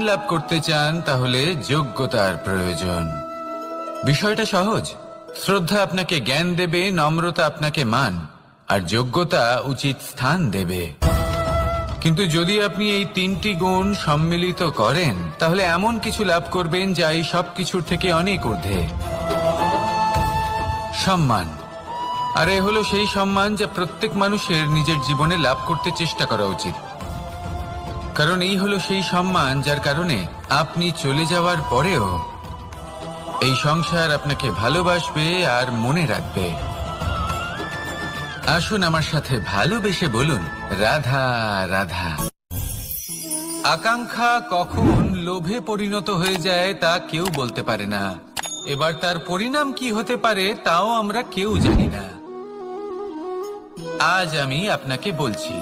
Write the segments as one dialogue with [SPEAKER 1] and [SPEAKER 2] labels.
[SPEAKER 1] লাভ করতে চান তাহলে যোগ্যতার প্রয়োজন। বিষয়টা সহজ। শ্রদ্ধা আপনাকে জ্ঞান দেবে, নম্রতা আপনাকে মান, আর যোগ্যতা উচিত স্থান দেবে। কিন্তু যদি আপনি এই তিনটি গুণ সম্মিলিত করেন তাহলে এমন কিছু লাভ করবেন যা এই সব কিছুর থেকে অনেক ঊর্ধ্বে। সম্মান। আর এ হলো সেই সম্মান যা প্রত্যেক মানুষের নিজের জীবনে লাভ করতে চেষ্টা করা উচিত। কারণ এই হলো সেই সম্মান যার কারণে আপনি চলে যাওয়ার পরেও এই সংসার আপনাকে ভালোবাসবে আর মনে রাখবে। আসুন আমার সাথে ভালোবেসে বলুন, রাধা রাধা। আকাঙ্ক্ষা কখন লোভে পরিণত হয়ে যায় তা কেউ বলতে পারে না। এবার তার পরিণাম কি হতে পারে তাও আমরা কেউ জানি না। আজ আমি আপনাকে বলছি,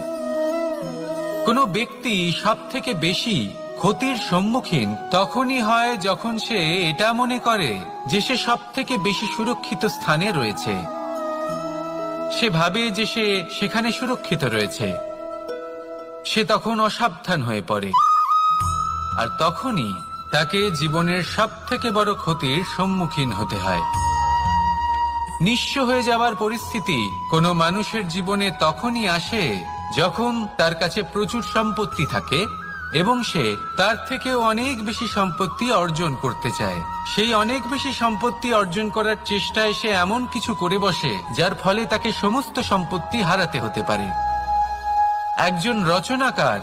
[SPEAKER 1] কোনো ব্যক্তি সব থেকে বেশি ক্ষতির সম্মুখীন তখনই হয় যখন সে এটা মনে করে যে সে সব থেকে বেশি সুরক্ষিত স্থানে রয়েছে। সে ভাবে যে সে সেখানে সুরক্ষিত রয়েছে। সে তখন অসাবধান হয়ে পড়ে, আর তখনই তাকে জীবনের সব থেকে বড় ক্ষতির সম্মুখীন হতে হয়। নিঃস্ব হয়ে যাওয়ার পরিস্থিতি কোনো মানুষের জীবনে তখনই আসে যখন তার কাছে প্রচুর সম্পত্তি থাকে এবং সে তার থেকেও অনেক বেশি সম্পত্তি অর্জন করতে চায়। সেই অনেক বেশি সম্পত্তি অর্জন করার চেষ্টায় সে এমন কিছু করে বসে যার ফলে তাকে সমস্ত সম্পত্তি হারাতে হতে পারে। একজন রচনাকার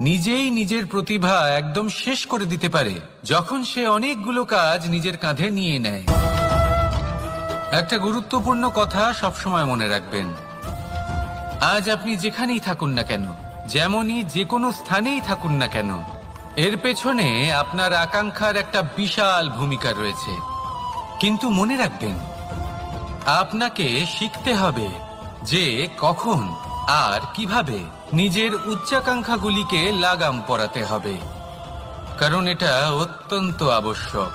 [SPEAKER 1] নিজেই নিজের প্রতিভা একদম শেষ করে দিতে পারে যখন সে অনেকগুলো কাজ নিজের কাঁধে নিয়ে নেয়। একটা গুরুত্বপূর্ণ কথা সবসময় মনে রাখবেন, আজ আপনি যেখানেই থাকুন না কেন, যেমনই যে কোনো স্থানেই থাকুন না কেন, এর পেছনে আপনার আকাঙ্ক্ষার একটা বিশাল ভূমিকা রয়েছে। কিন্তু মনে রাখবেন, আপনাকে শিখতে হবে যে কখন আর কিভাবে নিজের উচ্চাকাঙ্ক্ষাগুলিকে লাগাম পরাতে হবে, কারণ এটা অত্যন্ত আবশ্যক।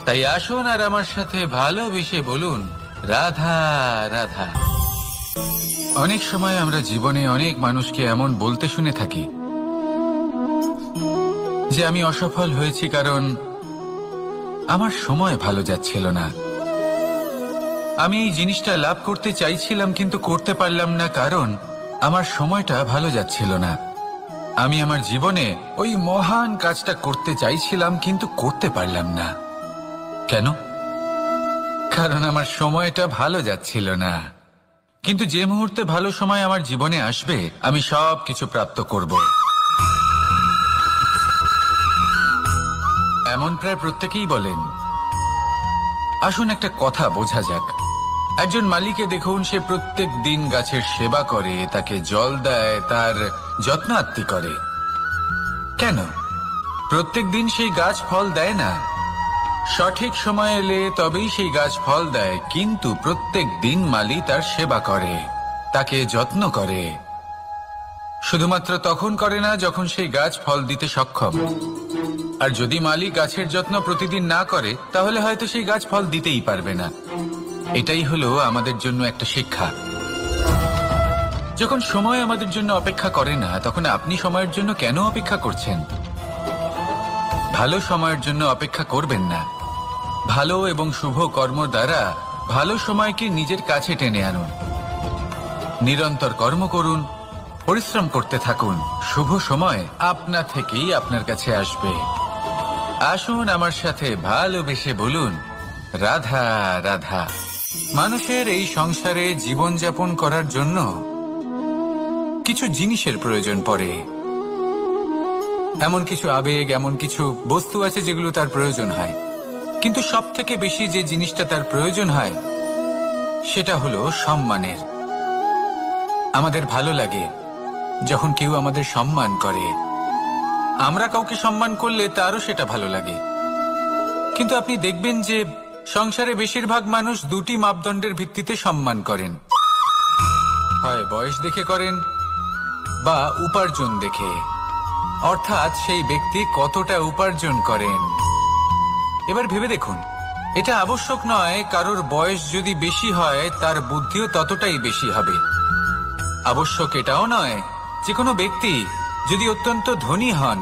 [SPEAKER 1] তাই আসুন আর আমার সাথে ভালোবেসে বলুন, রাধা রাধা। অনেক সময় আমরা জীবনে অনেক মানুষকে এমন বলতে শুনে থাকি যে আমি অসফল হয়েছি কারণ আমার সময় ভালো যাচ্ছিল না। আমি এই জিনিসটা লাভ করতে চাইছিলাম কিন্তু করতে পারলাম না কারণ আমার সময়টা ভালো যাচ্ছিল না। আমি আমার জীবনে ওই মহান কাজটা করতে চাইছিলাম কিন্তু করতে পারলাম না। কেন? কারণ আমার সময়টা ভালো যাচ্ছিল না। কিন্তু যে মুহূর্তে ভালো সময় আমার জীবনে আসবে আমি সব কিছু প্রাপ্ত করব। এমন প্রায় প্রত্যেকেই বলেন। আসুন একটা কথা বোঝা যাক। একজন মালিকে দেখুন, সে প্রত্যেক দিন গাছের সেবা করে, তাকে জল দেয়, তার যত্ন আত্তি করে। কেন? প্রত্যেক দিন সেই গাছ ফল দেয় না। সঠিক সময় এলে তবেই সেই গাছ ফল দেয়, কিন্তু প্রত্যেক দিন মালি তার সেবা করে, তাকে যত্ন করে। শুধুমাত্র তখন করে না যখন সেই গাছ ফল দিতে সক্ষম। আর যদি মালি গাছের যত্ন প্রতিদিন না করে তাহলে হয়তো সেই গাছ ফল দিতেই পারবে না। এটাই হলো আমাদের জন্য একটা শিক্ষা। যখন সময় আমাদের জন্য অপেক্ষা করে না তখন আপনি সময়ের জন্য কেন অপেক্ষা করছেন? ভালো সময়ের জন্য অপেক্ষা করবেন না। ভালো এবং শুভ কর্ম দ্বারা ভালো সময়কে নিজের কাছে টেনে আনুন। নিরন্তর কর্ম করুন, পরিশ্রম করতে থাকুন। শুভ সময় আপনা থেকেই আপনার কাছে আসবে। আসুন আমার সাথে ভালোবেসে বলুন, রাধা রাধা। মানুষের এই সংসারে জীবনযাপন করার জন্য কিছু জিনিসের প্রয়োজন পড়ে। এমন কিছু আবেগ, এমন কিছু বস্তু আছে যেগুলো তার প্রয়োজন হয়। কিন্তু সব থেকে বেশি যে জিনিসটা তার প্রয়োজন হয় সেটা হলো সম্মানের। আমাদের ভালো লাগে যখন কেউ আমাদের সম্মান করে। আমরা কাউকে সম্মান করলে তারও সেটা ভালো লাগে। কিন্তু আপনি দেখবেন যে সংসারে বেশিরভাগ মানুষ দুটি মাপদণ্ডের ভিত্তিতে সম্মান করেন। হয় বয়স দেখে করেন বা উপার্জন দেখে, অর্থাৎ সেই ব্যক্তি কতটা উপার্জন করেন। এবার ভেবে দেখুন, এটা আবশ্যক নয় কারোর বয়স যদি বেশি হয় তার বুদ্ধিও ততটাই বেশি হবে। আবশ্যক এটাও নয় যে কোনো ব্যক্তি যদি অত্যন্ত ধনী হন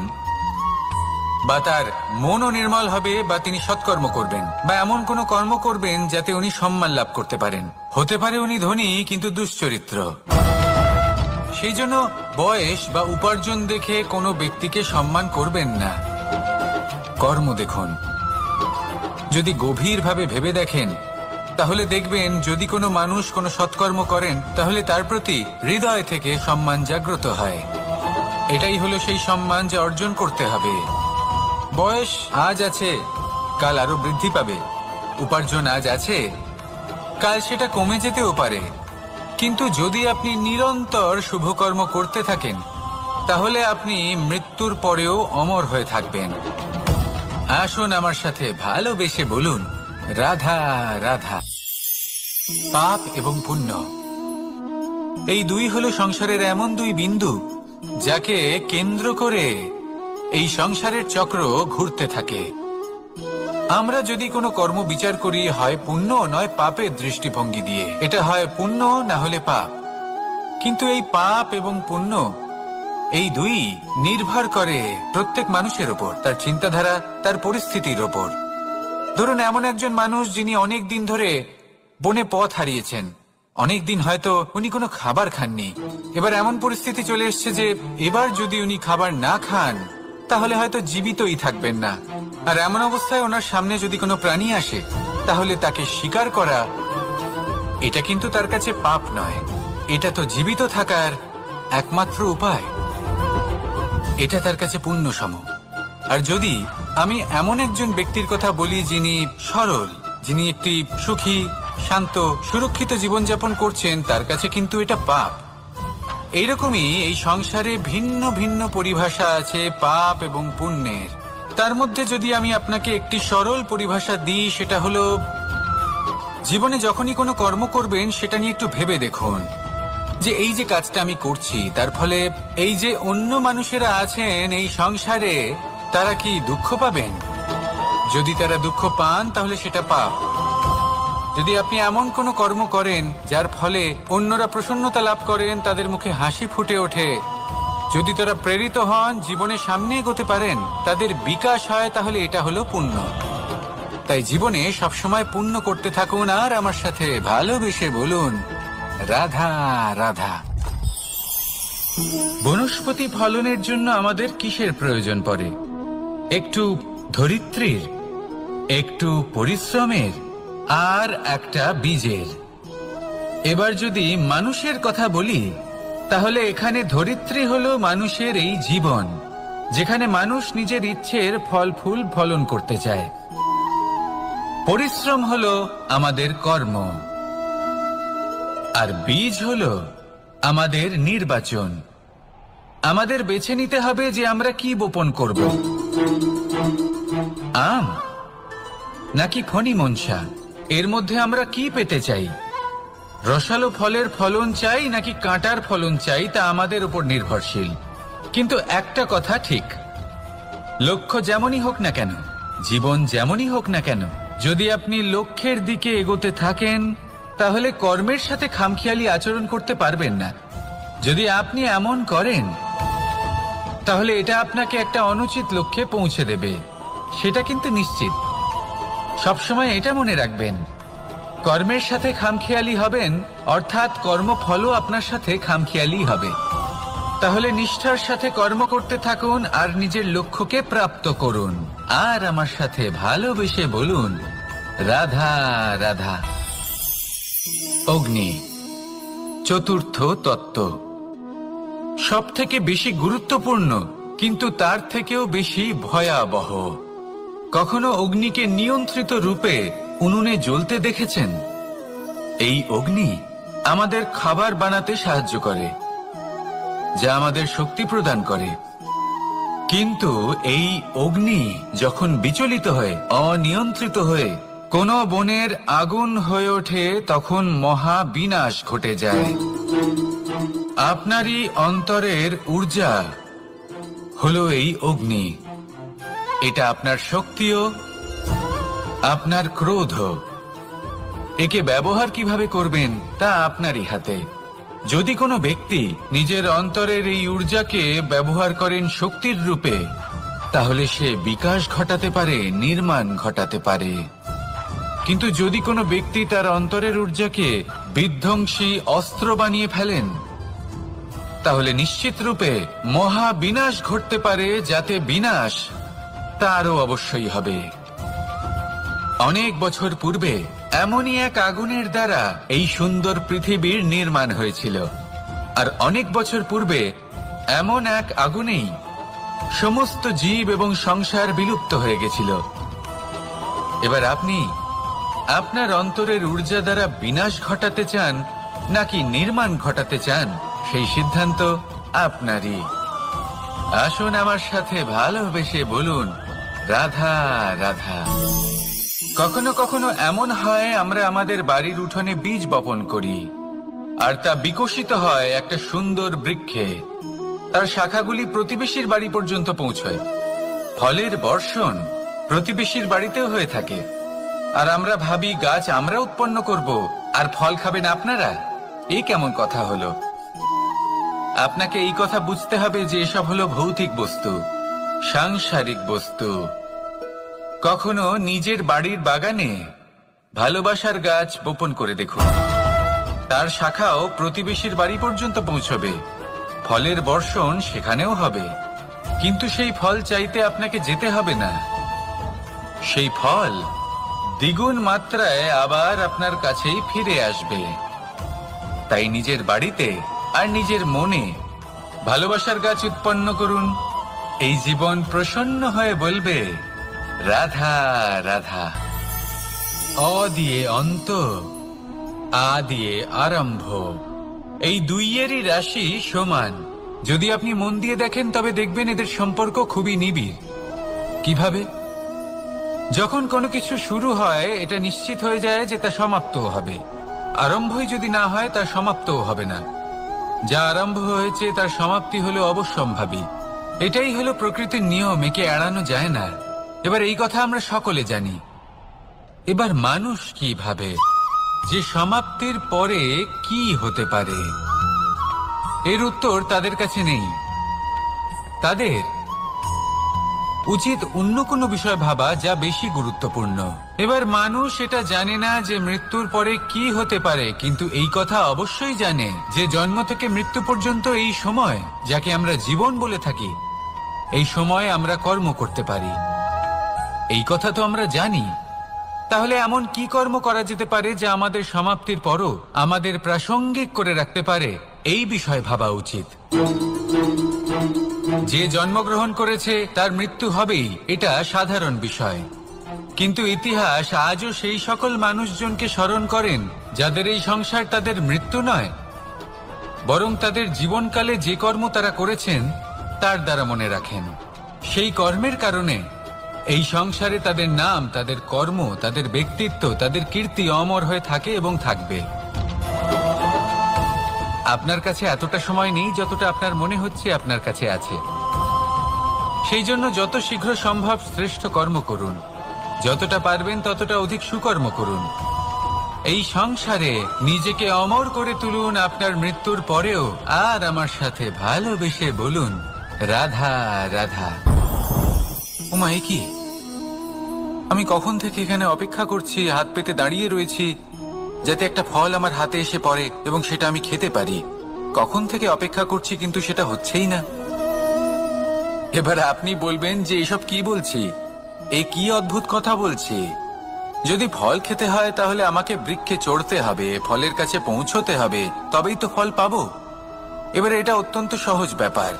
[SPEAKER 1] বা তার মনও নির্মল হবে, বা তিনি সৎকর্ম করবেন, বা এমন কোনো কর্ম করবেন যাতে উনি সম্মান লাভ করতে পারেন। হতে পারে উনি ধনী কিন্তু দুশ্চরিত্র। সেই জন্য বয়স বা উপার্জন দেখে কোনো ব্যক্তিকে সম্মান করবেন না, কর্ম দেখুন। যদি গভীরভাবে ভেবে দেখেন তাহলে দেখবেন যদি কোনো মানুষ কোনো সৎকর্ম করেন তাহলে তার প্রতি হৃদয় থেকে সম্মান জাগ্রত হয়। এটাই হলো সেই সম্মান যা অর্জন করতে হবে। বয়স আজ আছে, কাল আরো বৃদ্ধি পাবে। উপার্জন আজ আছে, কাল সেটা কমে যেতেও পারে। কিন্তু যদি আপনি নিরন্তর শুভকর্ম করতে থাকেন তাহলে আপনি মৃত্যুর পরেও অমর হয়ে থাকবেন। আসুন আমার সাথে ভালোবেসে বলুন, রাধা রাধা। পাপ এবং পুণ্য, এই দুই হলো সংসারের এমন দুই বিন্দু যাকে কেন্দ্র করে এই সংসারের চক্র ঘুরতে থাকে। আমরা যদি কোনো কর্ম বিচার করি, হয় পুণ্য নয় পাপের দৃষ্টিভঙ্গি দিয়ে, এটা হয় পুণ্য না হলে পাপ। কিন্তু এই পাপ এবং পুণ্য এই দুই নির্ভর করে প্রত্যেক মানুষের ওপর, তার চিন্তাধারা, তার পরিস্থিতির ওপর। ধরুন এমন একজন মানুষ যিনি অনেক দিন ধরে বনে পথ হারিয়েছেন, অনেক দিন হয়তো উনি কোনো খাবার খাননি। এবার এমন পরিস্থিতি চলে এসছে যে এবার যদি উনি খাবার না খান তাহলে হয়তো জীবিতই থাকবেন না। আর এমন অবস্থায় ওনার সামনে যদি কোনো প্রাণী আসে তাহলে তাকে শিকার করা, এটা কিন্তু তার কাছে পাপ নয়, এটা তো জীবিত থাকার একমাত্র উপায়। এটা তার কাছে পুণ্য সম। আর যদি আমি এমন একজন ব্যক্তির কথা বলি যিনি সরল, যিনি একটি সুখী, শান্ত, সুরক্ষিত জীবনযাপন করছেন, তার কাছে কিন্তু এটা পাপ। এইরকমই এই সংসারে ভিন্ন ভিন্ন পরিভাষা আছে পাপ এবং পুণ্যের। তার মধ্যে যদি আমি আপনাকে একটি সরল পরিভাষা দিই, সেটা হলো জীবনে যখনই কোনো কর্ম করবেন সেটা নিয়ে একটু ভেবে দেখুন যে এই যে কাজটা আমি করছি তার ফলে এই যে অন্য মানুষেরা আছেন এই সংসারে, তারা কি দুঃখ পাবেন? যদি তারা দুঃখ পান তাহলে সেটা পাপ। যদি আপনি এমন কোনো কর্ম করেন যার ফলে অন্যরা প্রসন্নতা লাভ করেন, তাদের মুখে হাসি ফুটে ওঠে, যদি তারা প্রেরিত হন, জীবনে সামনে এগোতে পারেন, তাদের বিকাশ হয়, তাহলে এটা হলো পুণ্য। তাই জীবনে সবসময় পুণ্য করতে থাকুন আর আমার সাথে ভালোবেসে বলুন, রাধা রাধা। বনস্পতি ফলনের জন্য আমাদের কিসের প্রয়োজন পড়ে? একটু ধরিত্রীর, একটু পরিশ্রমের, আর একটা বীজের। এবার যদি মানুষের কথা বলি তাহলে এখানে ধরিত্রী হলো মানুষের এই জীবন, যেখানে মানুষ নিজের ইচ্ছের ফল ফুল ফলন করতে চায়। পরিশ্রম হলো আমাদের কর্ম, আর বীজ হলো আমাদের নির্বাচন। আমাদের বেছে নিতে হবে যে আমরা কি বপন করব, আম নাকি খনি মনসা। এর মধ্যে আমরা কি পেতে চাই? রসালো ফলের ফলন চাই নাকি কাঁটার ফলন চাই, তা আমাদের উপর নির্ভরশীল। কিন্তু একটা কথা ঠিক, লক্ষ্য যেমনই হোক না কেন, জীবন যেমনই হোক না কেন, যদি আপনি লক্ষ্যের দিকে এগোতে থাকেন তাহলে কর্মের সাথে খামখেয়ালি আচরণ করতে পারবেন না। যদি আপনি এমন করেন তাহলে এটা আপনাকে একটা অনুচিত লক্ষ্যে পৌঁছে দেবে, সেটা কিন্তু নিশ্চিত। সবসময় এটা মনে রাখবেন, কর্মের সাথে খামখেয়ালি হবেন অর্থাৎ কর্মফলও আপনার সাথে খামখেয়ালি হবে। তাহলে নিষ্ঠার সাথে কর্ম করতে থাকুন আর নিজের লক্ষ্যকে প্রাপ্ত করুন। আর আমার সাথে ভালোবেসে বলুন, রাধা রাধা। অগ্নি চতুর্থ তত্ত্ব, সব থেকে বেশি গুরুত্বপূর্ণ কিন্তু তার থেকেও বেশি ভয়াবহ। কখনো অগ্নিকে নিয়ন্ত্রিত রূপে উনুনে জ্বলতে দেখেছেন? এই অগ্নি আমাদের খাবার বানাতে সাহায্য করে, যা আমাদের শক্তি প্রদান করে। কিন্তু এই অগ্নি যখন বিচলিত হয়ে, অনিয়ন্ত্রিত হয়ে কোনো বনের আগুন হয়ে ওঠে, তখন মহা বিনাশ ঘটে যায়। আপনারই অন্তরের ঊর্জা হলো এই অগ্নি। এটা আপনার শক্তিও, আপনার ক্রোধ। একে ব্যবহার কিভাবে করবেন তা আপনারই হাতে। যদি কোনো ব্যক্তি নিজের অন্তরের এই ঊর্জাকে ব্যবহার করেন শক্তির রূপে, তাহলে সে বিকাশ ঘটাতে পারে, নির্মাণ ঘটাতে পারে। কিন্তু যদি কোনো ব্যক্তি তার অন্তরের ঊর্জাকে বিধ্বংসী অস্ত্র বানিয়ে ফেলেন, তাহলে নিশ্চিত রূপে মহা বিনাশ ঘটতে পারে, যাতে বিনাশ তারও অবশ্যই হবে। অনেক বছর পূর্বে এমনই এক আগুনের দ্বারা এই সুন্দর পৃথিবীর নির্মাণ হয়েছিল, আর অনেক বছর পূর্বে এমন এক আগুনেই সমস্ত জীব এবং সংসার বিলুপ্ত হয়ে গেছিল। এবার আপনি আপনার অন্তরের ঊর্জা দ্বারা বিনাশ ঘটাতে চান নাকি নির্মাণ ঘটাতে চান, সেই সিদ্ধান্ত আপনারই। আসুন আমার সাথে ভালোবেসে বলুন, রাধা রাধা। কখনো কখনো এমন হয়, আমরা আমাদের বাড়ির উঠোনে বীজ বপন করি, আর তা বিকশিত হয় একটা সুন্দর বৃক্ষে। তার শাখাগুলি প্রতিবেশীর বাড়ি পর্যন্ত পৌঁছয়। ফলের বর্ষণ প্রতিবেশীর বাড়িতেও হয়ে থাকে, আর আমরা ভাবি গাছ আমরা উৎপন্ন করব আর ফল খাবেন আপনারা। এই কেমন কথা হলো? আপনাকে এই কথা বুঝতে হবে যে এসব হলো ভৌতিক বস্তু, সাংসারিক বস্তু। কখনো নিজের বাড়ির বাগানে ভালোবাসার গাছ বপন করে দেখুন, তার শাখাও প্রতিবেশীর বাড়ি পর্যন্ত পৌঁছবে, ফলের বর্ষণ সেখানেও হবে। কিন্তু সেই ফল চাইতে আপনাকে যেতে হবে না, সেই ফল দ্বিগুণ মাত্রায় আবার আপনার কাছেই ফিরে আসবে। তাই নিজের বাড়িতে আর নিজের মনে ভালোবাসার গাছ উৎপন্ন করুন। এই জীবন প্রসন্ন হয়ে বলবে, রাধা রাধা। অ দিয়ে অন্ত, আ দিয়ে আরম্ভ, এই দুইয়েরই রাশি সমান। যদি আপনি মন দিয়ে দেখেন তবে দেখবেন এদের সম্পর্ক খুবই নিবিড়। কিভাবে? যখন কোনো কিছু শুরু হয়, এটা নিশ্চিত হয়ে যায় যে তা সমাপ্তও হবে। আরম্ভই যদি না হয়, তার সমাপ্তও হবে না। যা আরম্ভ হয়েছে তার সমাপ্তি হলো অবশ্যম্ভাবী। এটাই হলো প্রকৃতির নিয়ম, একে এড়ানো যায় না। এবার এই কথা আমরা সকলে জানি। এবার মানুষ কি ভাবে যে সমাপ্তির পরে কি হতে পারে, এর উত্তর তাদের কাছে নেই। তাদের উচিত অন্য কোনো বিষয় ভাবা যা বেশি গুরুত্বপূর্ণ। এবার মানুষ এটা জানে না যে মৃত্যুর পরে কি হতে পারে, কিন্তু এই কথা অবশ্যই জানে যে জন্ম থেকে মৃত্যু পর্যন্ত এই সময়, যাকে আমরা জীবন বলে থাকি, এই সময় আমরা কর্ম করতে পারি। এই কথা তো আমরা জানি। তাহলে এমন কি কর্ম করা যেতে পারে যা আমাদের সমাপ্তির পরও আমাদের প্রাসঙ্গিক করে রাখতে পারে, এই বিষয় ভাবা উচিত। যে জন্মগ্রহণ করেছে তার মৃত্যু হবেই, এটা সাধারণ বিষয়। কিন্তু ইতিহাস আজও সেই সকল মানুষজনকে স্মরণ করেন যাদের এই সংসার তাদের মৃত্যু নয়, বরং তাদের জীবনকালে যে কর্ম তারা করেছেন তার দ্বারা মনে রাখেন। সেই কর্মের কারণে এই সংসারে তাদের নাম, তাদের কর্ম, তাদের ব্যক্তিত্ব, তাদের কীর্তি অমর হয়ে থাকে এবং থাকবে। আপনার কাছে এতটা সময় নেই যতটা আপনার মনে হচ্ছে আপনার কাছে আছে। সেই জন্য যত শীঘ্র সম্ভব শ্রেষ্ঠ কর্ম করুন, যতটা পারবেন ততটা অধিক সুকর্ম করুন। এই সংসারে নিজেকে অমর করে তুলুন আপনার মৃত্যুর পরেও। আর আমার সাথে ভালোবেসে বলুন, রাধা রাধা। ওমা, এ কি? আমি কখন থেকে এখানে অপেক্ষা করছি, হাত পেতে দাঁড়িয়ে রয়েছি যাতে একটা ফল আমার হাতে এসে পড়ে এবং সেটা আমি খেতে পারি। কখন থেকে অপেক্ষা করছি, কিন্তু সেটা হচ্ছেই না। এবার আপনি বলবেন যে এসব কি বলছি, এই কি অদ্ভুত কথা বলছি। যদি ফল খেতে হয় তাহলে আমাকে বৃক্ষে চড়তে হবে, ফলের কাছে পৌঁছতে হবে, তবেই তো ফল পাবো। এবারে এটা অত্যন্ত সহজ ব্যাপার,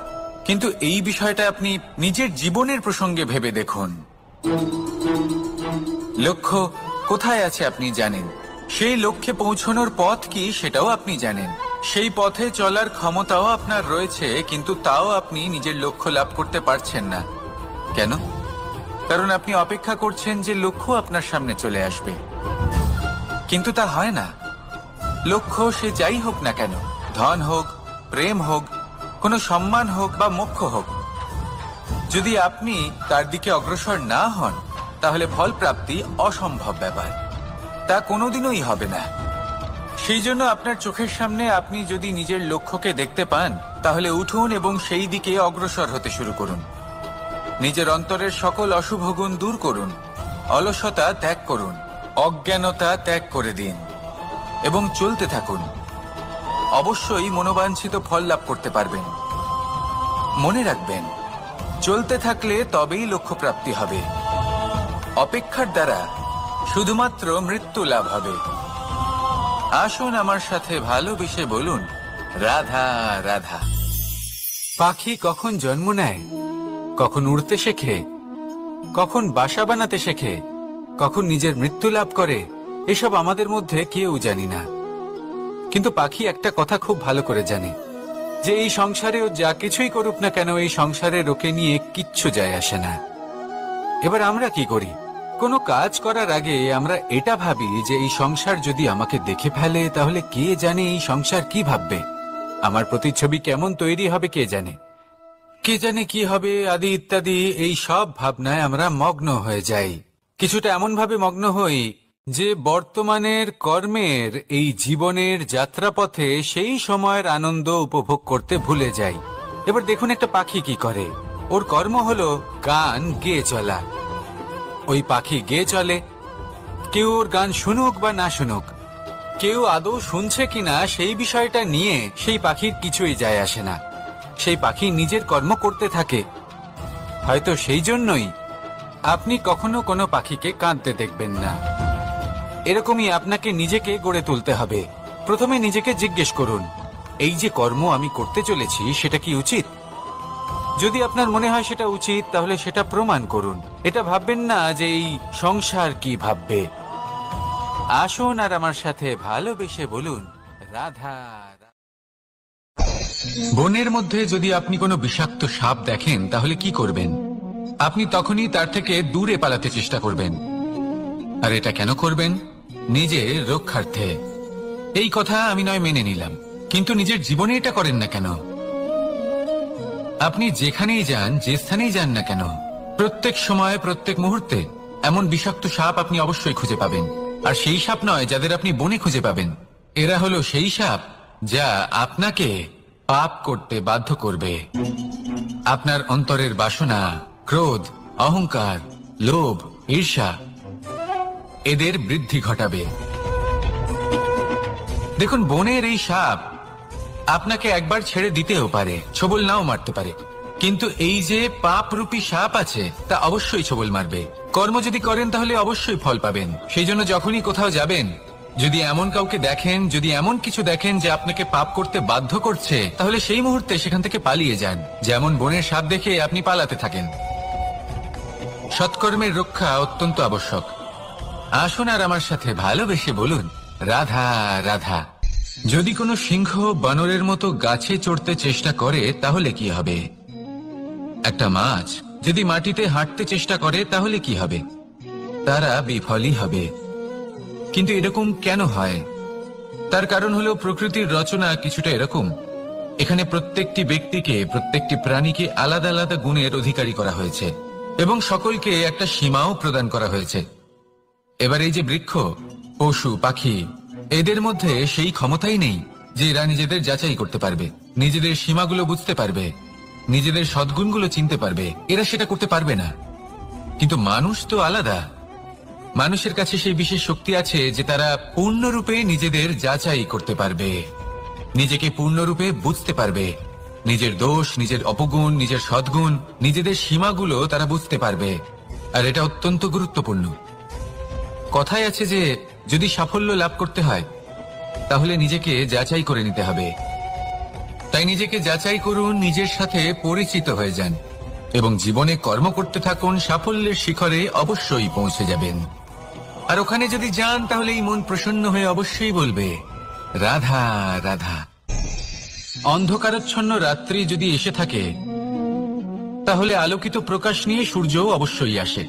[SPEAKER 1] কিন্তু এই বিষয়টা আপনি নিজের জীবনের প্রসঙ্গে ভেবে দেখুন। লক্ষ্য কোথায় আছে আপনি জানেন, সেই লক্ষ্যে পৌঁছানোর পথ কি সেটাও আপনি জানেন, সেই পথে চলার ক্ষমতাও আপনার রয়েছে, কিন্তু তাও আপনি নিজের লক্ষ্য লাভ করতে পারছেন না। কেন? কারণ আপনি অপেক্ষা করছেন যে লক্ষ্য আপনার সামনে চলে আসবে, কিন্তু তা হয় না। লক্ষ্য সে যাই হোক না কেন, ধন হোক, প্রেম হোক, কোনো সম্মান হোক বা মোক্ষ হোক, যদি আপনি তার দিকে অগ্রসর না হন তাহলে ফল প্রাপ্তি অসম্ভব ব্যাপার, তা কোনোদিনই হবে না। সেই জন্য আপনার চোখের সামনে আপনি যদি নিজের লক্ষ্যকে দেখতে পান তাহলে উঠুন এবং সেই দিকে অগ্রসর হতে শুরু করুন। নিজের অন্তরের সকল অশুভ গুণ দূর করুন, অলসতা ত্যাগ করুন, অজ্ঞানতা ত্যাগ করে দিন এবং চলতে থাকুন। অবশ্যই মনোবাঞ্ছিত ফল লাভ করতে পারবেন। মনে রাখবেন, চলতে থাকলে তবেই লক্ষ্য প্রাপ্তি হবে। অপেক্ষার দ্বারা শুধুমাত্র মৃত্যু লাভ হবে। আসুন আমার সাথে ভালোবেসে বলুন, রাধা রাধা। পাখি কখন জন্ম নেয়, কখন উড়তে শেখে, কখন বাসা বানাতে শেখে, কখন নিজের মৃত্যু লাভ করে, এসব আমাদের মধ্যে কেউ জানি না। কিন্তু পাখি একটা কথা খুব ভালো করে জানে, যে এই সংসারে ও যা কিছুই করুক না কেন, এই সংসারের ওকে নিয়ে কিচ্ছু যায় আসে না। এবার আমরা কি করি? কোনো কাজ করার আগে আমরা এটা ভাবি যে এই সংসার যদি আমাকে দেখে ফেলে তাহলে কে জানে এই সংসার কি ভাববে, আমার প্রতিচ্ছবি কেমন তৈরি হবে কে জানে, কে জানে কি হবে আদি ইত্যাদি। এই সব ভাবনায় আমরা মগ্ন হয়ে যাই। কিছুটা এমন ভাবে মগ্ন হই যে বর্তমানের কর্মের এই জীবনের যাত্রাপথে সেই সময়ের আনন্দ উপভোগ করতে ভুলে যাই। এবার দেখুন একটা পাখি কি করে, ওর কর্ম হলো গান গেয়ে চলা। ওই পাখি গেয়ে চলে, কেউ ওর গান শুনুক বা না শুনুক, কেউ আদৌ শুনছে কিনা সেই বিষয়টা নিয়ে সেই পাখির কিছুই যায় আসে না। সেই পাখি নিজের কর্ম করতে থাকে। হয়তো সেই জন্যই আপনি কখনো কোনো পাখিকে কাঁদতে দেখবেন না। এরকমই আপনাকে নিজেকে গড়ে তুলতে হবে। প্রথমে নিজেকে জিজ্ঞেস করুন, এই যে কর্ম আমি করতে চলেছি সেটা কি উচিত? যদি আপনার মনে হয় সেটা উচিত, তাহলে সেটা প্রমাণ করুন। এটা ভাববেন না যে এই সংসার কি ভাববে। আসুন আর আমার সাথে ভালোবেসে বলুন, রাধা। বনের মধ্যে যদি আপনি কোনো বিষাক্ত সাপ দেখেন তাহলে কি করবেন? আপনি তখনই তার থেকে দূরে পালাতে চেষ্টা করবেন। আর এটা কেন করবেন? নিজের রক্ষার্থে। এই কথা আমি নয় মেনে নিলাম, কিন্তু নিজের জীবনে এটা করেন না কেন? আপনি যেখানেই যান, যে স্থানেই যান না কেন, প্রত্যেক সময় প্রত্যেক মুহূর্তে এমন বিষাক্ত সাপ আপনি অবশ্যই খুঁজে পাবেন। আর সেই সাপ নয় যাদের আপনি বনে খুঁজে পাবেন, এরা হলো সেই সাপ যা আপনাকে পাপ করতে বাধ্য করবে। আপনার অন্তরের বাসনা, ক্রোধ, অহংকার, লোভ, ঈর্ষা এদের বৃদ্ধি ঘটাবে। দেখুন, বনের এই সাপ আপনাকে একবার ছেড়ে দিতেও পারে, ছোবল নাও মারতে পারে, কিন্তু এই যে পাপরূপী সাপ আছে তা অবশ্যই ছোবল মারবে। কর্ম যদি করেন তাহলে অবশ্যই ফল পাবেন। সেই জন্য যখনই কোথাও যাবেন, যদি এমন কাউকে দেখেন, যদি এমন কিছু দেখেন যে আপনাকে পাপ করতে বাধ্য করছে, তাহলে সেই মুহূর্তে সেখান থেকে পালিয়ে যান। যেমন বনের সাপ দেখে আপনি পালাতে থাকেন। সৎকর্মের রক্ষা অত্যন্ত আবশ্যক। আসুন আর আমার সাথে ভালোবেসে বলুন, রাধা রাধা। যদি কোনো সিংহ বানরের মতো গাছে চড়তে চেষ্টা করে তাহলে কি হবে? একটা মাছ যদি মাটিতে হাঁটতে চেষ্টা করে তাহলে কি হবে? তারা বিফলই হবে। কিন্তু এরকম কেন হয়? তার কারণ হলো প্রকৃতির রচনা কিছুটা এরকম। এখানে প্রত্যেকটি ব্যক্তিকে, প্রত্যেকটি প্রাণীকে আলাদা আলাদা গুণের অধিকারী করা হয়েছে এবং সকলকে একটা সীমাও প্রদান করা হয়েছে। এবার এই যে বৃক্ষ, পশু, পাখি, এদের মধ্যে সেই ক্ষমতাই নেই যে এরা নিজেদের যাচাই করতে পারবে, নিজেদের সীমাগুলো বুঝতে পারবে, নিজেদের সদ্গুণগুলো চিনতে পারবে। এরা সেটা করতে পারবে না। কিন্তু মানুষ তো আলাদা। মানুষের কাছে সেই বিশেষ শক্তি আছে যে তারা পূর্ণরূপে নিজেদের যাচাই করতে পারবে, নিজেকে পূর্ণরূপে বুঝতে পারবে, নিজের দোষ, নিজের অপগুণ, নিজের সদ্গুণ, নিজেদের সীমাগুলো তারা বুঝতে পারবে। আর এটা অত্যন্ত গুরুত্বপূর্ণ। কথায় আছে যে যদি সাফল্য লাভ করতে হয় তাহলে নিজেকে যাচাই করে নিতে হবে। তাই নিজেকে যাচাই করুন, নিজের সাথে পরিচিত হয়ে যান এবং জীবনে কর্ম করতে থাকুন। সাফল্যের শিখরে অবশ্যই পৌঁছে যাবেন। আর ওখানে যদি যান তাহলে এই মন প্রসন্ন হয়ে অবশ্যই বলবে, রাধা রাধা। অন্ধকারাচ্ছন্ন রাত্রি যদি এসে থাকে তাহলে আলোকিত প্রকাশ নিয়ে সূর্যও অবশ্যই আসে।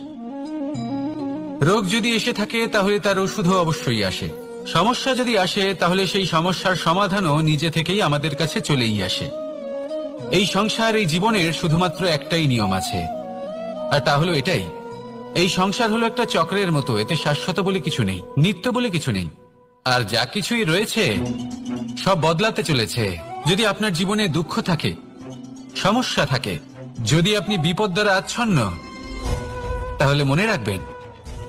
[SPEAKER 1] রোগ যদি এসে থাকে তাহলে তার ওষুধও অবশ্যই আসে। সমস্যা যদি আসে তাহলে সেই সমস্যার সমাধানও নিজে থেকেই আমাদের কাছে চলেই আসে। এই সংসার, এই জীবনের শুধুমাত্র একটাই নিয়ম আছে, আর তা হলো এটাই, এই সংসার হলো একটা চক্রের মতো। এতে শাশ্বত বলে কিছু নেই, নিত্য বলে কিছু নেই। আর যা কিছুই রয়েছে সব বদলাতে চলেছে। যদি আপনার জীবনে দুঃখ থাকে, সমস্যা থাকে, যদি আপনি বিপদ দ্বারা আচ্ছন্ন, তাহলে মনে রাখবেন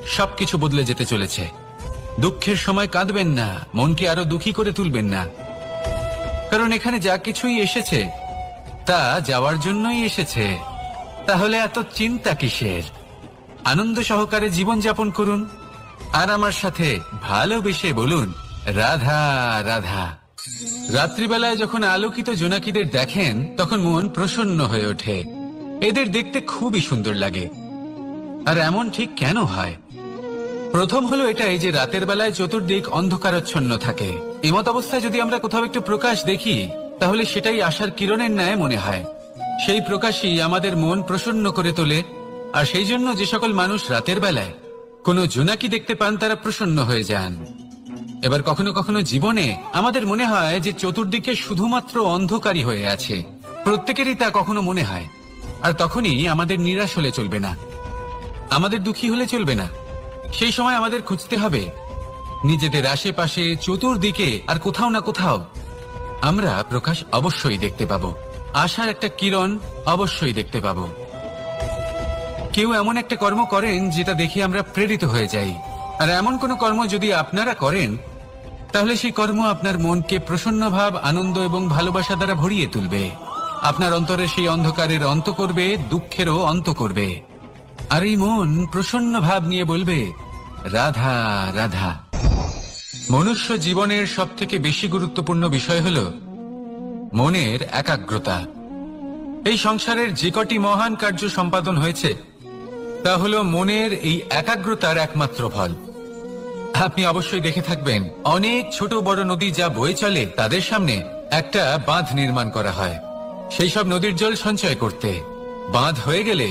[SPEAKER 1] সবকিছু বদলে যেতে চলেছে। দুঃখের সময় কাঁদবেন না, মনকে আরো দুঃখী করে তুলবেন না, কারণ এখানে যা কিছুই এসেছে তা যাওয়ার জন্যই এসেছে। তাহলে এত চিন্তা কিসের? আনন্দ সহকারে জীবন যাপন করুন আর আমার সাথে ভালোবেসে বলুন রাধা রাধা। রাত্রিবেলায় যখন আলোকিত জোনাকিদের দেখেন তখন মন প্রসন্ন হয়ে ওঠে। এদের দেখতে খুবই সুন্দর লাগে। আর এমন ঠিক কেন হয়? প্রথম হলো এটাই যে রাতের বেলায় চতুর্দিক অন্ধকারাচ্ছন্ন থাকে। এমত অবস্থায় যদি আমরা কোথাও একটু প্রকাশ দেখি, তাহলে সেটাই আশার কিরণের ন্যায় মনে হয়। সেই প্রকাশই আমাদের মন প্রসন্ন করে তোলে। আর সেই জন্য যে সকল মানুষ রাতের বেলায় কোনো জোনাকি দেখতে পান তারা প্রসন্ন হয়ে যান। এবার কখনো কখনো জীবনে আমাদের মনে হয় যে চতুর্দিকে শুধুমাত্র অন্ধকারই হয়ে আছে। প্রত্যেকেরই তা কখনো মনে হয়। আর তখনই আমাদের নিরাশ হলে চলবে না, আমাদের দুঃখী হলে চলবে না। সেই সময় আমাদের খুঁজতে হবে নিজেদের আশেপাশে, চতুর্দিকে আর কোথাও না কোথাও আমরা প্রকাশ অবশ্যই দেখতে পাবো। আশার একটা কিরণ অবশ্যই দেখতে পাবো। কেউ এমন একটা কর্ম করেন যেটা দেখে আমরা প্রেরিত হয়ে যাই। আর এমন কোনো কর্ম যদি আপনারা করেন, তাহলে সেই কর্ম আপনার মনকে প্রসন্ন ভাব, আনন্দ এবং ভালোবাসা দ্বারা ভরিয়ে তুলবে। আপনার অন্তরে সেই অন্ধকারের অন্ত করবে, দুঃখেরও অন্ত করবে। আর এই মন প্রসন্ন ভাব নিয়ে বলবে রাধা রাধা। মনুষ্য জীবনের সবথেকে বেশি গুরুত্বপূর্ণ বিষয় হল মনের একাগ্রতা। এই সংসারের যে কটি মহান কার্য সম্পাদন হয়েছে তা হল মনের এই একাগ্রতার একমাত্র ফল। আপনি অবশ্যই দেখে থাকবেন অনেক ছোট বড় নদী যা বয়ে চলে তাদের সামনে একটা বাঁধ নির্মাণ করা হয় সেই সব নদীর জল সঞ্চয় করতে। বাঁধ হয়ে গেলে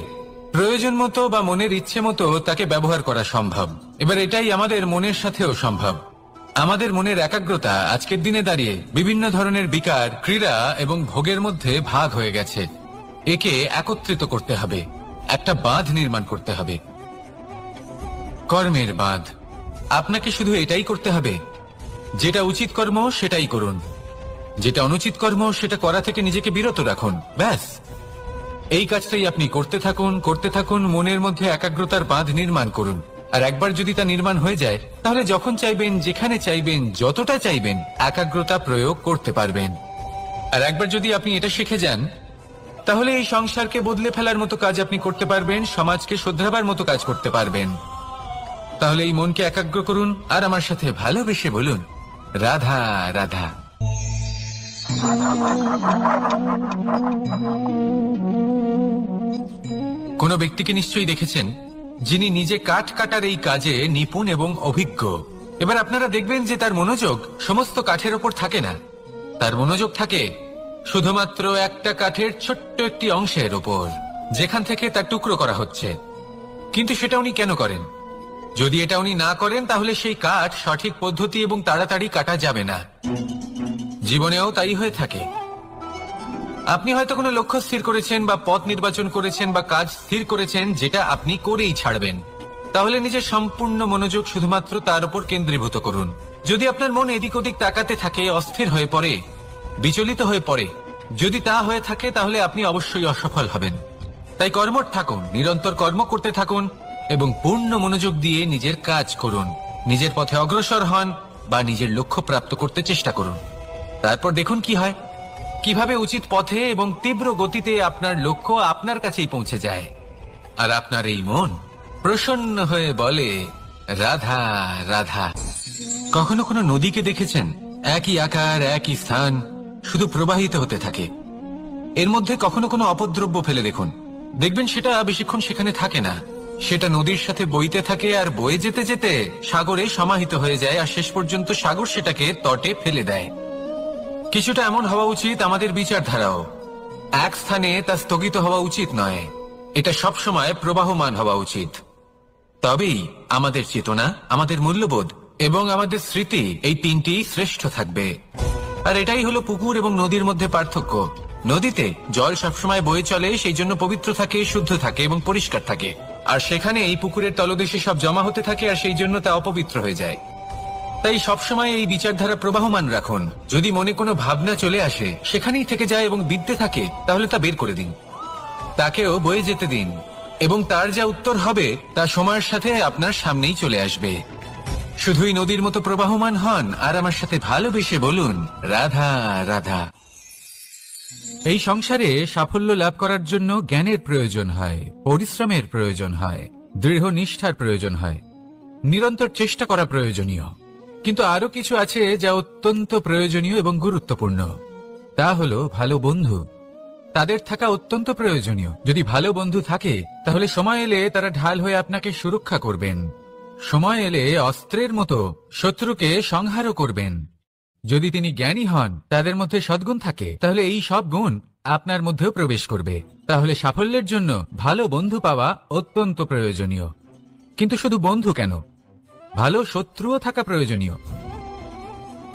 [SPEAKER 1] প্রয়োজন মতো বা মনের ইচ্ছে মতো তাকে ব্যবহার করা সম্ভব। এবার এটাই আমাদের মনের সাথেও সম্ভব। আমাদের মনের একাগ্রতা আজকের দিনে দাঁড়িয়ে বিভিন্ন ধরনের বিকার, ক্রীড়া এবং ভোগের মধ্যে ভাগ হয়ে গেছে। একে একত্রিত করতে হবে, একটা বাঁধ নির্মাণ করতে হবে, কর্মের বাঁধ। আপনাকে শুধু এটাই করতে হবে, যেটা উচিত কর্ম সেটাই করুন, যেটা অনুচিত কর্ম সেটা করা থেকে নিজেকে বিরত রাখুন। ব্যাস, এই কাজটাই আপনি করতে থাকুন, করতে থাকুন। মনের মধ্যে একাগ্রতার বাঁধ নির্মাণ করুন। আর একবার যদি তা নির্মাণ হয়ে যায়, তাহলে যখন চাইবেন, যেখানে চাইবেন, যতটা চাইবেন একাগ্রতা প্রয়োগ করতে পারবেন। আর একবার যদি আপনি এটা শিখে যান, তাহলে এই সংসারকে বদলে ফেলার মতো কাজ আপনি করতে পারবেন, সমাজকে শোধরাবার মতো কাজ করতে পারবেন। তাহলে এই মনকে একাগ্র করুন আর আমার সাথে ভালোবেসে বলুন রাধা রাধা। কোন ব্যক্তিকে নিশ্চয়ই দেখেছেন যিনি নিজে কাঠ কাটার এই কাজে নিপুণ এবং অভিজ্ঞ। এবার আপনারা দেখবেন যে তার মনোযোগ সমস্ত কাঠের ওপর থাকে না, তার মনোযোগ থাকে শুধুমাত্র একটা কাঠের ছোট্ট একটি অংশের ওপর, যেখান থেকে তার টুকরো করা হচ্ছে। কিন্তু সেটা উনি কেন করেন? যদি এটা উনি না করেন তাহলে সেই কাঠ সঠিক পদ্ধতি এবং তাড়াতাড়ি কাটা যাবে না। জীবনেও তাই হয়ে থাকে। আপনি হয়তো কোনো লক্ষ্য স্থির করেছেন বা পথ নির্বাচন করেছেন বা কাজ স্থির করেছেন যেটা আপনি করেই ছাড়বেন। তাহলে নিজের সম্পূর্ণ মনোযোগ শুধুমাত্র তার উপর কেন্দ্রীভূত করুন। যদি আপনার মন এদিক ওদিক তাকাতে থাকে, অস্থির হয়ে পড়ে, বিচলিত হয়ে পড়ে, যদি তা হয়ে থাকে তাহলে আপনি অবশ্যই অসফল হবেন। তাই কর্মঠ থাকুন, নিরন্তর কর্ম করতে থাকুন এবং পূর্ণ মনোযোগ দিয়ে নিজের কাজ করুন। নিজের পথে অগ্রসর হন বা নিজের লক্ষ্য প্রাপ্ত করতে চেষ্টা করুন। তারপর দেখুন কি হয়, কিভাবে উচিত পথে এবং তীব্র গতিতে আপনার লক্ষ্য আপনার কাছেই পৌঁছে যায়। আর আপনার এই মন প্রসন্ন হয়ে বলে রাধা রাধা। কখনো কোনো নদীকে দেখেছেন? একই আকার, একই স্থান, শুধু প্রবাহিত হতে থাকে। এর মধ্যে কখনো কোনো অপদ্রব্য ফেলে দেখুন, দেখবেন সেটা বেশিক্ষণ সেখানে থাকে না। সেটা নদীর সাথে বইতে থাকে আর বয়ে যেতে যেতে সাগরে সমাহিত হয়ে যায় আর শেষ পর্যন্ত সাগর সেটাকে তটে ফেলে দেয়। কিছুটা এমন হওয়া উচিত আমাদের বিচারধারাও। এক স্থানে তা স্থগিত হওয়া উচিত নয়, এটা সবসময় প্রবাহমান হওয়া উচিত। তবেই আমাদের চেতনা, আমাদের মূল্যবোধ এবং আমাদের স্মৃতি এই তিনটি শ্রেষ্ঠ থাকবে। আর এটাই হলো পুকুর এবং নদীর মধ্যে পার্থক্য। নদীতে জল সবসময় বয়ে চলে, সেই জন্য পবিত্র থাকে, শুদ্ধ থাকে এবং পরিষ্কার থাকে। আর সেখানে এই পুকুরের তলদেশে সব জমা হতে থাকে আর সেই জন্য তা অপবিত্র হয়ে যায়। তাই সবসময় এই বিচারধারা প্রবাহমান রাখুন। যদি মনে কোনো ভাবনা চলে আসে, সেখানেই থেকে যায় এবং বিদ্যে থাকে, তাহলে তা বের করে দিন। তাকেও বয়ে যেতে দিন, এবং তার যা উত্তর হবে তা সময়ের সাথে আপনার সামনেই চলে আসবে। শুধুই নদীর মতো প্রবাহমান হন আর আমার সাথে ভালোবেসে বলুন, রাধা রাধা। এই সংসারে সাফল্য লাভ করার জন্য জ্ঞানের প্রয়োজন হয়, পরিশ্রমের প্রয়োজন হয়, দৃঢ় নিষ্ঠার প্রয়োজন হয়, নিরন্তর চেষ্টা করা প্রয়োজনীয়। কিন্তু আরো কিছু আছে যা অত্যন্ত প্রয়োজনীয় এবং গুরুত্বপূর্ণ। তা হলো ভালো বন্ধু। তাদের থাকা অত্যন্ত প্রয়োজনীয়। যদি ভালো বন্ধু থাকে তাহলে সময় এলে তারা ঢাল হয়ে আপনাকে সুরক্ষা করবেন। সময় এলে অস্ত্রের মতো শত্রুকে সংহারও করবেন। যদি তিনি জ্ঞানী হন, তাদের মধ্যে সদ্গুণ থাকে, তাহলে এই সব গুণ আপনার মধ্যেও প্রবেশ করবে। তাহলে সাফল্যের জন্য ভালো বন্ধু পাওয়া অত্যন্ত প্রয়োজনীয়। কিন্তু শুধু বন্ধু কেন, ভালো শত্রুও থাকা প্রয়োজনীয়।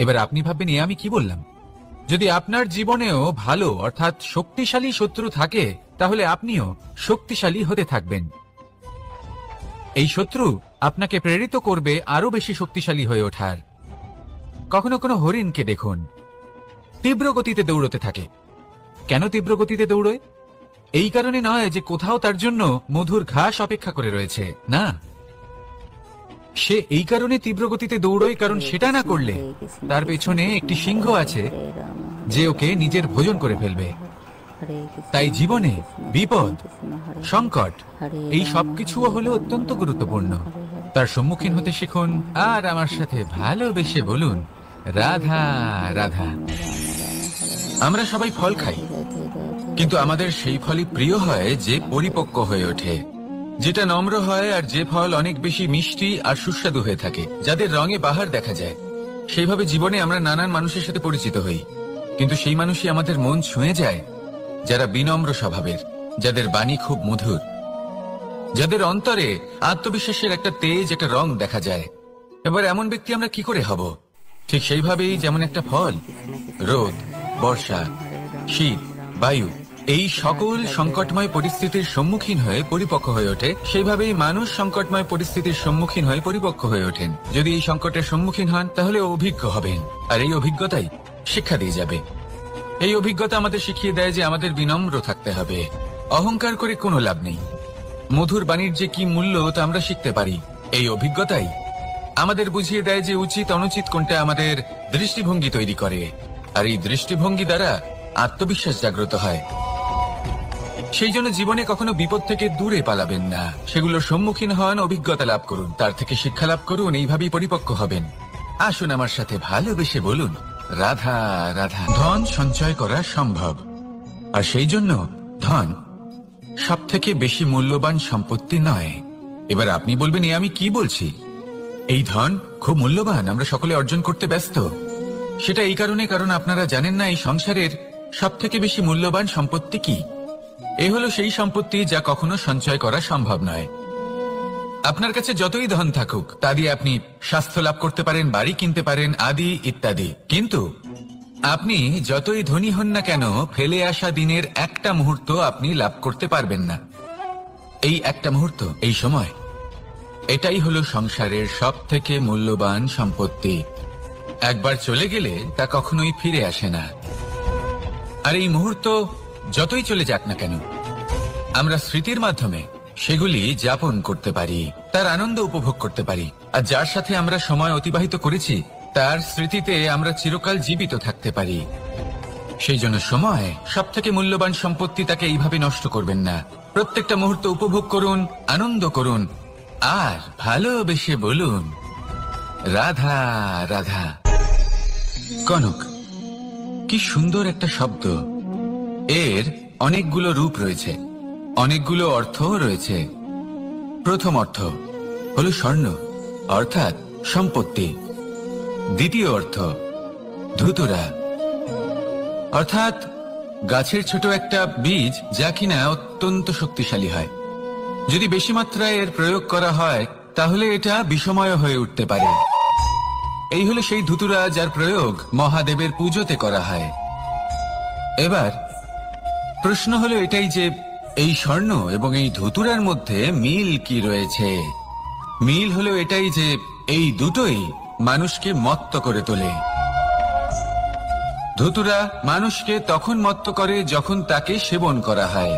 [SPEAKER 1] এবার আপনি ভাববেন, আমি কি বললাম? যদি আপনার জীবনেও ভালো অর্থাৎ শক্তিশালী শত্রু থাকে, তাহলে আপনিও শক্তিশালী হতে থাকবেন। এই শত্রু আপনাকে প্রেরিত করবে আরো বেশি শক্তিশালী হয়ে ওঠার। কখনো কোনো হরিণকে দেখুন, তীব্র গতিতে দৌড়তে থাকে। কেন তীব্র গতিতে দৌড়য়? এই কারণে নয় যে কোথাও তার জন্য মধুর ঘাস অপেক্ষা করে রয়েছে, না, সে এই কারণে তীব্র গতিতে দৌড়য় কারণ সেটা না করলে তার পেছনে একটি সিংহ আছে যে ওকে নিজের ভোজন করে ফেলবে। তাই জীবনে বিপদ, সংকট, এই সবকিছুও হলো অত্যন্ত গুরুত্বপূর্ণ। তার সম্মুখীন হতে শিখুন আর আমার সাথে ভালোবেসে বলুন, রাধা রাধা। আমরা সবাই ফল খাই, কিন্তু আমাদের সেই ফলই প্রিয় হয় যে পরিপক্ক হয়ে ওঠে, যেটা নম্র হয়, আর যে ফল অনেক বেশি মিষ্টি আর সুস্বাদু হয়ে থাকে, যাদের রঙে বাহার দেখা যায়। সেইভাবে জীবনে আমরা নানান মানুষের সাথে পরিচিত হই, কিন্তু সেই মানুষই আমাদের মন ছুঁয়ে যায় যারা বিনম্র স্বভাবের, যাদের বাণী খুব মধুর, যাদের অন্তরে আত্মবিশ্বাসের একটা তেজ, একটা রং দেখা যায়। এবার এমন ব্যক্তি আমরা কি করে হব? ঠিক সেইভাবেই যেমন একটা ফল রোদ, বর্ষা, শীত, বায়ু, এই সকল সংকটময় পরিস্থিতির সম্মুখীন হয়ে পরিপক্ক হয়ে ওঠে, সেইভাবেই মানুষ সংকটময় পরিস্থিতির সম্মুখীন হয়ে পরিপক্ক হয়ে ওঠেন। যদি এই সংকটের সম্মুখীন হন তাহলে অভিজ্ঞ হবেন, আর এই অভিজ্ঞতাই শিক্ষা দিয়ে যাবে। এই অভিজ্ঞতা আমাদের শিখিয়ে দেয় যে আমাদের বিনম্র থাকতে হবে। অহংকার করে কোনো লাভ নেই। মধুর বাণীর যে কি মূল্য তা আমরা শিখতে পারি। এই অভিজ্ঞতাই আমাদের বুঝিয়ে দেয় যে উচিত অনুচিত কোনটা আমাদের দৃষ্টিভঙ্গি তৈরি করে, আর এই দৃষ্টিভঙ্গি দ্বারা আত্মবিশ্বাস জাগ্রত হয়। সেই জন্য জীবনে কখনো বিপদ থেকে দূরে পালাবেন না, সেগুলোর সম্মুখীন হন, অভিজ্ঞতা লাভ করুন, তার থেকে শিক্ষা লাভ করুন, এইভাবেই পরিপক্ক হবেন। আসুন আমার সাথে ভালোবেসে বলুন, রাধা রাধা। ধন সঞ্চয় করা সম্ভব, আর সেই জন্য ধন সব থেকে বেশি মূল্যবান সম্পত্তি নয়। এবার আপনি বলবেন, আমি কি বলছি? এই ধন খুব মূল্যবান, আমরা সকলে অর্জন করতে ব্যস্ত। সেটা এই কারণে, কারণ আপনারা জানেন না এই সংসারের সব থেকে বেশি মূল্যবান সম্পত্তি কি। এ হলো সেই সম্পত্তি যা কখনো সঞ্চয় করা সম্ভব নয়। আপনার কাছে যতই ধন থাকুক তা দিয়ে আপনি স্বাস্থ্য লাভ করতে পারেন, বাড়ি কিনতে পারেন, আদি ইত্যাদি, কিন্তু আপনি যতই ধনী হন না কেন, ফেলে আসা দিনের একটা মুহূর্ত আপনি লাভ করতে পারবেন না। এই একটা মুহূর্ত, এই সময়, এটাই হলো সংসারের সব থেকে মূল্যবান সম্পত্তি। একবার চলে গেলে তা কখনোই ফিরে আসে না। আর এই মুহূর্ত যতই চলে যাক না কেন, আমরা স্মৃতির মাধ্যমে সেগুলি যাপন করতে পারি, তার আনন্দ উপভোগ করতে পারি, আর যার সাথে আমরা সময় অতিবাহিত করেছি তার স্মৃতিতে আমরা চিরকাল জীবিত থাকতে পারি। সেই জন্য সময় সব থেকে মূল্যবান সম্পত্তি, তাকে এইভাবে নষ্ট করবেন না। প্রত্যেকটা মুহূর্ত উপভোগ করুন, আনন্দ করুন, আর ভালোবেসে বলুন, রাধা রাধা। কনক, কি সুন্দর একটা শব্দ। এর অনেকগুলো রূপ রয়েছে, অনেকগুলো অর্থ রয়েছে। প্রথম অর্থ হলো স্বর্ণ, অর্থাৎ সম্পত্তি। দ্বিতীয় অর্থ ধুতুরা, অর্থাৎ গাছের ছোট একটা বীজ, যা কিনা অত্যন্ত শক্তিশালী হয়। যদি বেশি মাত্রায় এর প্রয়োগ করা হয় তাহলে এটা বিষময় হয়ে উঠতে পারে। এই হলো সেই ধুতুরা যার প্রয়োগ মহাদেবের পুজোতে করা হয়। এবার প্রশ্ন হলো এটাই যে এই স্বর্ণ এবং এই ধুতুরার মধ্যে মিল কি রয়েছে? মিল হলো এটাই যে এই দুটোই মানুষকে মত্ত করে তোলে। ধুতুরা মানুষকে তখন মত্ত করে যখন তাকে সেবন করা হয়,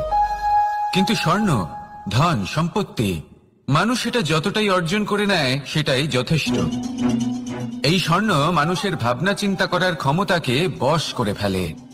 [SPEAKER 1] কিন্তু স্বর্ণ, ধন, সম্পত্তি, মানুষ এটা যতটাই অর্জন করে নেয় সেটাই যথেষ্ট। এই স্বর্ণ মানুষের ভাবনা চিন্তা করার ক্ষমতাকে বশ করে ফেলে।